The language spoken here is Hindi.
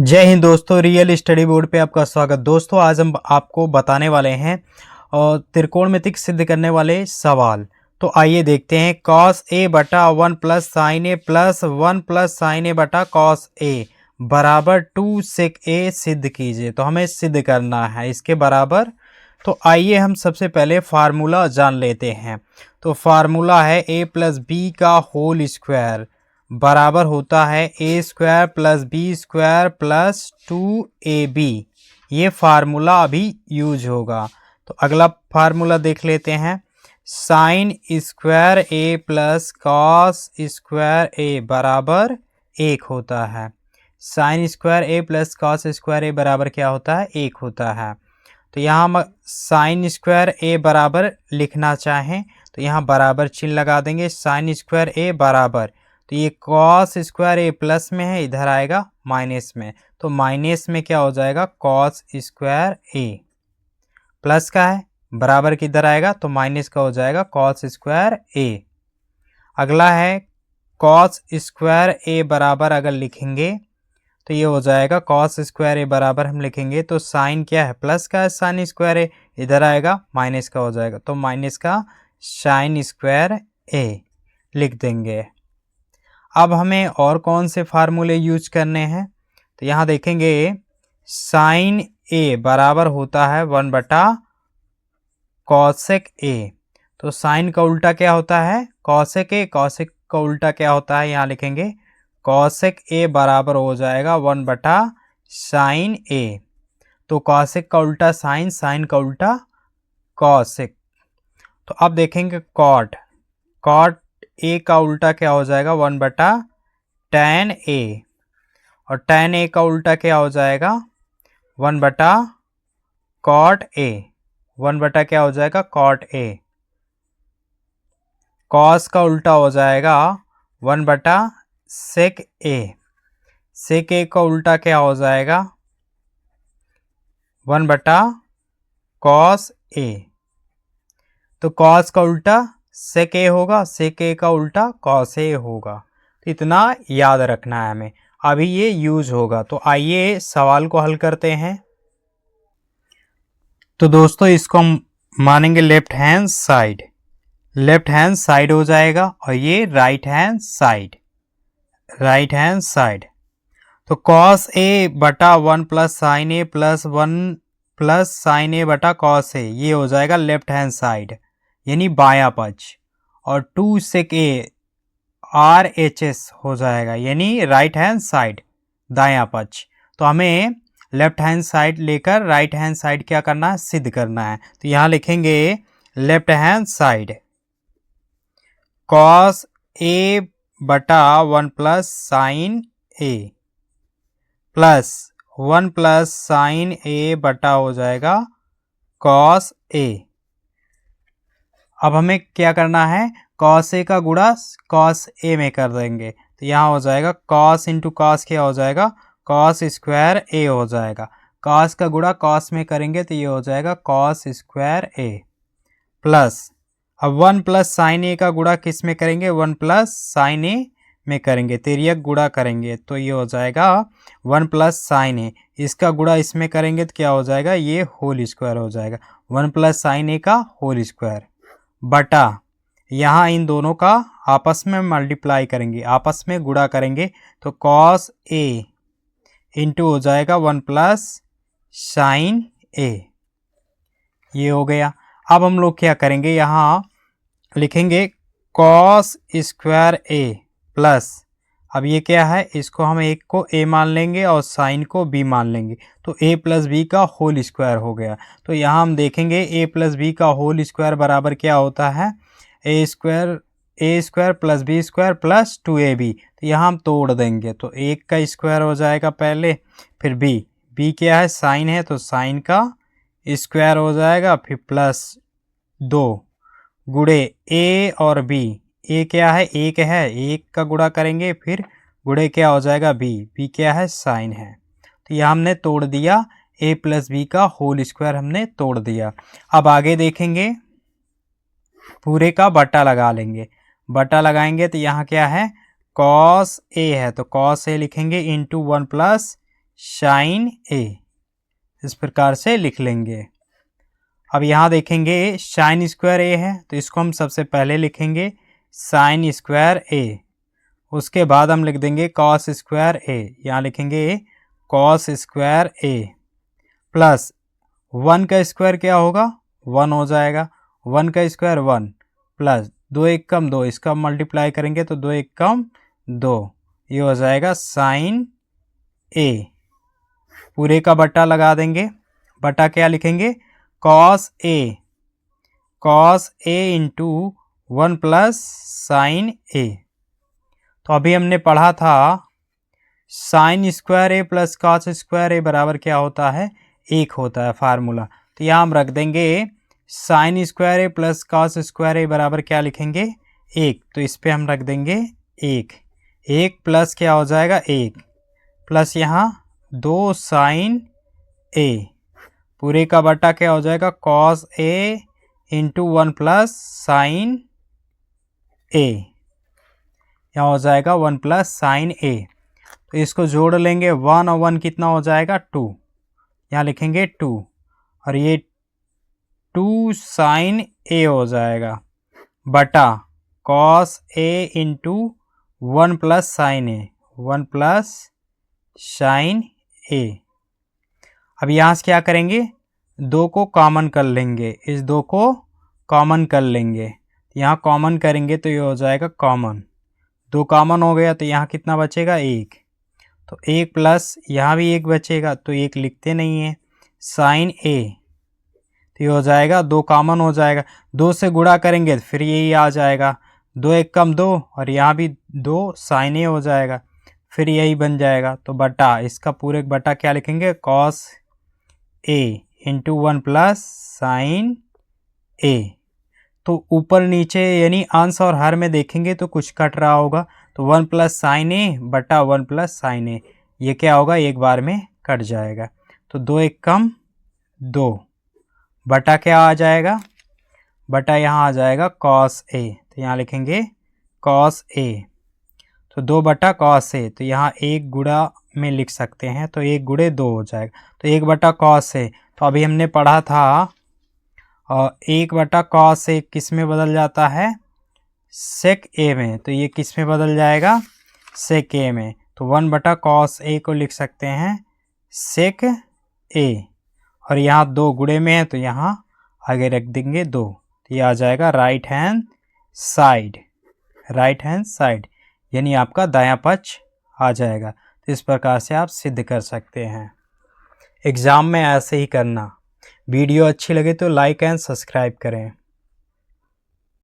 जय हिंद दोस्तों, रियल स्टडी बोर्ड पे आपका स्वागत। दोस्तों आज हम आपको बताने वाले हैं और त्रिकोणमिति सिद्ध करने वाले सवाल। तो आइए देखते हैं। कॉस ए बटा 1 प्लस साइन ए प्लस 1 प्लस साइन ए बटा कॉस ए बराबर 2 सेक ए सिद्ध कीजिए। तो हमें सिद्ध करना है इसके बराबर। तो आइए हम सबसे पहले फार्मूला जान लेते हैं। तो फार्मूला है a प्लस बी का होल स्क्वायर बराबर होता है A square plus B square plus 2ab। ये फार्मूला अभी यूज होगा। तो अगला फार्मूला देख लेते हैं। साइन स्क्वायर ए प्लस कॉस स्क्वायर ए बराबर 1 होता है। साइन स्क्वायर ए प्लस कॉस स्क्वायर ए बराबर क्या होता है? 1 होता है। तो यहाँ हम साइन स्क्वायर ए बराबर लिखना चाहें तो यहाँ बराबर चिन्ह लगा देंगे। साइन स्क्वायर ए बराबर, तो ये कॉस स्क्वायर ए प्लस में है, इधर आएगा माइनस में। तो माइनस में क्या हो जाएगा? कॉस स्क्वायर ए। प्लस का है, बराबर किधर आएगा? तो माइनस का हो जाएगा कॉस स्क्वायर ए। अगला है कॉस स्क्वायर ए बराबर अगर लिखेंगे तो ये हो जाएगा कॉस स्क्वायर ए बराबर हम लिखेंगे तो साइन क्या है? प्लस का है साइन स्क्वायर ए, इधर आएगा माइनस का हो जाएगा। तो माइनस का साइन स्क्वायर ए लिख देंगे। अब हमें और कौन से फार्मूले यूज करने हैं? तो यहाँ देखेंगे साइन ए बराबर होता है 1 बटा कॉसेक ए। तो साइन का उल्टा क्या होता है? कॉसेक ए। कॉसेक का उल्टा क्या होता है? यहाँ लिखेंगे कॉसेक ए बराबर हो जाएगा 1 बटा साइन ए। तो कॉसेक का उल्टा साइन, साइन का उल्टा कॉसेक। तो अब देखेंगे कॉट। कॉट ए का उल्टा क्या हो जाएगा? 1 बटा tan ए। और tan ए का उल्टा क्या हो जाएगा? 1 बटा कॉट ए। 1 बटा क्या हो जाएगा? Cot A. कॉस का उल्टा हो जाएगा 1 बटा सेक ए। सेक ए का उल्टा क्या हो जाएगा? 1 बटा कॉस ए। तो कॉस का उल्टा सेक ए होगा, सेक ए का उल्टा कॉस ए होगा। तो इतना याद रखना है हमें, अभी ये यूज होगा। तो आइए सवाल को हल करते हैं। तो दोस्तों इसको हम मानेंगे left hand side. Left hand side हो जाएगा और ये right hand side. Right hand side. तो कॉस ए बटा 1 प्लस साइन ए प्लस 1 प्लस साइन ए बटा कॉस ए, ये हो जाएगा लेफ्ट हैंड साइड यानी बायां पक्ष। और 2 सेक ए RHS हो जाएगा यानी राइट हैंड साइड, दायां पक्ष। तो हमें लेफ्ट हैंड साइड लेकर राइट हैंड साइड क्या करना है? सिद्ध करना है। तो यहाँ लिखेंगे left hand side cos A बटा 1 प्लस साइन ए प्लस 1 प्लस साइन ए बटा हो जाएगा कॉस ए। अब हमें क्या करना है? कॉस ए का गुणा कॉस ए में कर देंगे। तो यहाँ हो जाएगा कॉस इंटू कॉस क्या हो जाएगा? कॉस स्क्वायर ए हो जाएगा। कॉस का गुणा कॉस में करेंगे तो ये हो जाएगा कॉस स्क्वायर ए। प्लस अब 1 प्लस साइन ए का गुणा किस में करेंगे? 1 प्लस साइन ए में करेंगे, तिर्यक गुणा करेंगे तो ये हो जाएगा 1 प्लस साइन ए। इसका गुणा इसमें करेंगे तो क्या हो जाएगा? ये होल स्क्वायर हो जाएगा। 1 प्लस साइन ए का होल स्क्वायर बटा यहाँ इन दोनों का आपस में मल्टीप्लाई करेंगे, आपस में गुणा करेंगे तो कॉस ए इंटू हो जाएगा 1 प्लस साइन ए। ये हो गया। अब हम लोग क्या करेंगे? यहाँ लिखेंगे कॉस स्क्वायर ए प्लस, अब ये क्या है? इसको हम एक को a मान लेंगे और साइन को b मान लेंगे तो a प्लस बी का होल स्क्वायर हो गया। तो यहाँ हम देखेंगे a प्लस बी का होल स्क्वायर बराबर क्या होता है? A square plus B square plus 2ab। तो यहाँ हम तोड़ देंगे तो 1 का स्क्वायर हो जाएगा पहले, फिर b क्या है? साइन है तो साइन का स्क्वायर हो जाएगा, फिर प्लस 2 गुणे a और b। ए क्या है? 1 है, 1 का गुणा करेंगे फिर गुणे क्या हो जाएगा? b क्या है? साइन है। तो यह हमने तोड़ दिया, a प्लस बी का होल स्क्वायर हमने तोड़ दिया। अब आगे देखेंगे, पूरे का बटा लगा लेंगे। बटा लगाएंगे तो यहाँ क्या है? कॉस ए है तो कॉस ए लिखेंगे इंटू 1 प्लस साइन ए, इस प्रकार से लिख लेंगे। अब यहाँ देखेंगे साइन स्क्वायर ए है तो इसको हम सबसे पहले लिखेंगे साइन स्क्वायर ए, उसके बाद हम लिख देंगे कॉस स्क्वायर ए, यहाँ लिखेंगे कॉस स्क्वायर ए प्लस 1 का स्क्वायर क्या होगा 1 हो जाएगा, 1 का स्क्वायर 1 प्लस 2 एक कम 2, इसका मल्टीप्लाई करेंगे तो 2 एक कम 2, ये हो जाएगा साइन ए। पूरे का बट्टा लगा देंगे, बट्टा क्या लिखेंगे cos A, cos A into 1 plus sign ए। तो अभी हमने पढ़ा था साइन स्क्वायर ए प्लस कॉस स्क्वायर ए बराबर क्या होता है 1 होता है फार्मूला। तो यहाँ हम रख देंगे साइन स्क्वायर ए प्लस कॉस स्क्वायर ए बराबर क्या लिखेंगे 1, तो इस पे हम रख देंगे 1 प्लस क्या हो जाएगा 1 प्लस यहाँ 2 साइन ए, पूरे का बट्टा क्या हो जाएगा cos A into 1 plus sign ए, यहाँ हो जाएगा 1 प्लस साइन ए। तो इसको जोड़ लेंगे 1 और 1 कितना हो जाएगा 2, यहाँ लिखेंगे 2 और ये 2 साइन ए हो जाएगा बटा cos A into 1 plus sign A, 1 plus sign ए। अब यहाँ से क्या करेंगे 2 को कॉमन कर लेंगे, इस 2 को कॉमन कर लेंगे, यहाँ कॉमन करेंगे तो ये हो जाएगा कॉमन, 2 कॉमन हो गया तो यहाँ कितना बचेगा 1, तो 1 प्लस यहाँ भी 1 बचेगा तो 1 लिखते नहीं है साइन ए, तो ये हो जाएगा 2 कॉमन हो जाएगा, 2 से गुणा करेंगे तो फिर यही आ जाएगा 2 एक कम 2 और यहाँ भी 2 साइन ए हो जाएगा, फिर यही बन जाएगा। तो बटा इसका पूरे बटा क्या लिखेंगे cos A into 1 plus sign ए। तो ऊपर नीचे यानी अंश और हर में देखेंगे तो कुछ कट रहा होगा, तो 1 प्लस साइन ए बटा 1 प्लस साइन ए, ये क्या होगा एक बार में कट जाएगा। तो 2 एक कम 2 बटा क्या आ जाएगा, बटा यहाँ आ जाएगा कॉस ए, तो यहाँ लिखेंगे कॉस ए, तो 2 बटा कॉस ए, तो यहाँ 1 गुणा में लिख सकते हैं तो 1 गुणे 2 हो जाएगा, तो 1 बटा कॉस ए। तो अभी हमने पढ़ा था 1 बटा कॉस ए किस में बदल जाता है सेक ए में, तो ये किस में बदल जाएगा सेक ए में, तो 1 बटा कॉस ए को लिख सकते हैं सेक ए, और यहाँ 2 गुणे में है तो यहाँ आगे रख देंगे 2, तो ये आ जाएगा right hand side, right hand side यानी आपका दायां पक्ष आ जाएगा। तो इस प्रकार से आप सिद्ध कर सकते हैं, एग्ज़ाम में ऐसे ही करना। वीडियो अच्छी लगे तो लाइक एंड सब्सक्राइब करें।